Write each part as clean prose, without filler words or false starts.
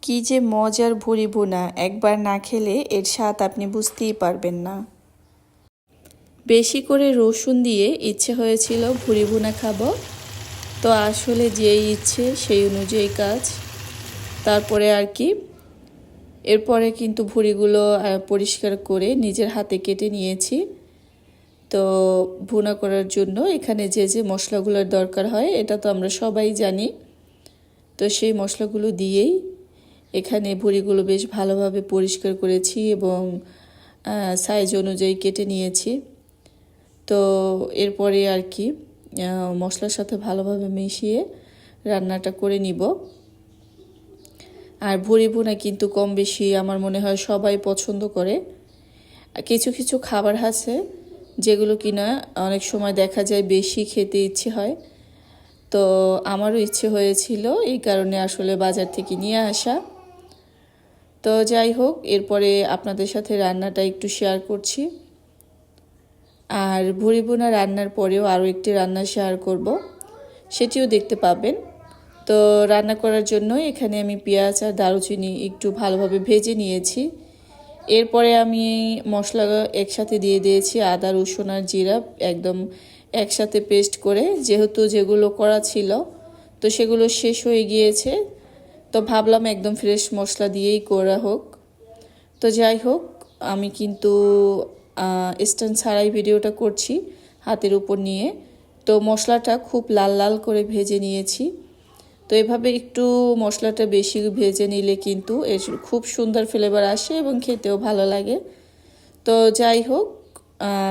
কি যে মজার ভুড়ি ভুনা, একবার না খেলে এর স্বাদ আপনি বুঝতেই পারবেন না। বেশি করে রসুন দিয়ে ইচ্ছে হয়েছিল ভুড়ি ভুনা খাবো, তো আসলে যেই ইচ্ছে সেই অনুযায়ী কাজ। তারপরে আর কি এরপরে কিন্তু ভুড়িগুলো পরিষ্কার করে নিজের হাতে কেটে নিয়েছি। তো ভুনা করার জন্য এখানে যে যে মশলাগুলোর দরকার হয় এটা তো আমরা সবাই জানি। তো সেই মশলাগুলো দিয়েই এখানে ভুড়িগুলো বেশ ভালোভাবে পরিষ্কার করেছি এবং সাইজ অনুযায়ী কেটে নিয়েছি। তো এরপরে আর কি মশলার সাথে ভালোভাবে মিশিয়ে রান্নাটা করে নিব। আর ভুড়ি ভুনা কিন্তু কম বেশি আমার মনে হয় সবাই পছন্দ করে। কিছু কিছু খাবার আছে যেগুলো কিনা অনেক সময় দেখা যায় বেশি খেতে ইচ্ছে হয়, তো আমারও ইচ্ছে হয়েছিল, এই কারণে আসলে বাজার থেকে নিয়ে আসা। তো যাই হোক, এরপরে আপনাদের সাথে রান্নাটা একটু শেয়ার করছি। আর ভুড়ি ভুনা রান্নার পরেও আরও একটি রান্না শেয়ার করব, সেটিও দেখতে পাবেন। তো রান্না করার জন্য এখানে আমি পেঁয়াজ আর দারুচিনি একটু ভালোভাবে ভেজে নিয়েছি। এরপরে আমি মশলা একসাথে দিয়ে দিয়েছি, আদা রসুন আর জিরা একদম একসাথে পেস্ট করে, যেহেতু যেগুলো করা ছিল তো সেগুলো শেষ হয়ে গিয়েছে, তো ভাবলাম একদম ফ্রেশ মশলা দিয়েই করা হোক। তো যাই হোক, আমি কিন্তু স্ট্যান্ড ছাড়াই ভিডিওটা করছি হাতের উপর নিয়ে। তো মশলাটা খুব লাল লাল করে ভেজে নিয়েছি। তো এভাবে একটু মশলাটা বেশি ভেজে নিলে কিন্তু এর খুব সুন্দর ফ্লেভার আসে এবং খেতেও ভালো লাগে। তো যাই হোক,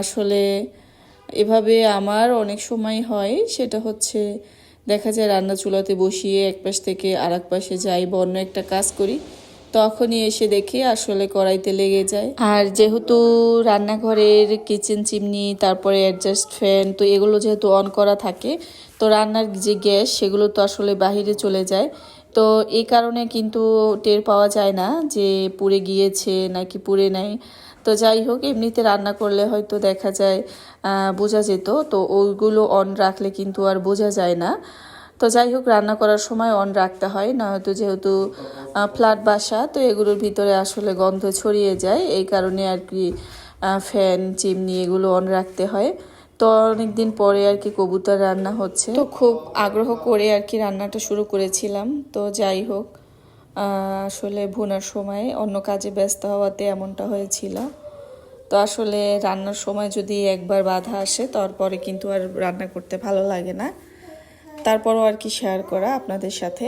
আসলে এভাবে আমার অনেক সময় হয়, সেটা হচ্ছে দেখা যায় রান্না চুলাতে বসিয়ে এক পাশ থেকে আর এক পাশে যাই বা অন্য একটা কাজ করি, তখনই এসে দেখি আসলে কড়াইতে লেগে যায়। আর যেহেতু রান্নাঘরের কিচেন চিমনি, তারপরে অ্যাডজাস্ট ফ্যান, তো এগুলো যেহেতু অন করা থাকে, তো রান্নার যে গ্যাস সেগুলো তো আসলে বাহিরে চলে যায়। তো এই কারণে কিন্তু টের পাওয়া যায় না যে পুড়ে গিয়েছে নাকি পুড়ে নাই। তো যাই হোক, এমনিতে রান্না করলে হয়তো দেখা যায় বোঝা যেত, তো ওইগুলো অন রাখলে কিন্তু আর বোঝা যায় না। তো যাই হোক, রান্না করার সময় অন রাখতে হয়, না হয়তো যেহেতু ফ্ল্যাট বাসা, তো এগুলোর ভিতরে আসলে গন্ধ ছড়িয়ে যায়, এই কারণে আর কি ফ্যান চিমনি এগুলো অন রাখতে হয়। তো অনেক দিন পরে আর কি কবুতর রান্না হচ্ছে, তো খুব আগ্রহ করে আর কি রান্নাটা শুরু করেছিলাম। তো যাই হোক, আসলে ভুনার সময় অন্য কাজে ব্যস্ত হওয়াতে এমনটা হয়েছিল। তো আসলে রান্নার সময় যদি একবার বাধা আসে তারপরে কিন্তু আর রান্না করতে ভালো লাগে না। তারপরও আর কি শেয়ার করা আপনাদের সাথে।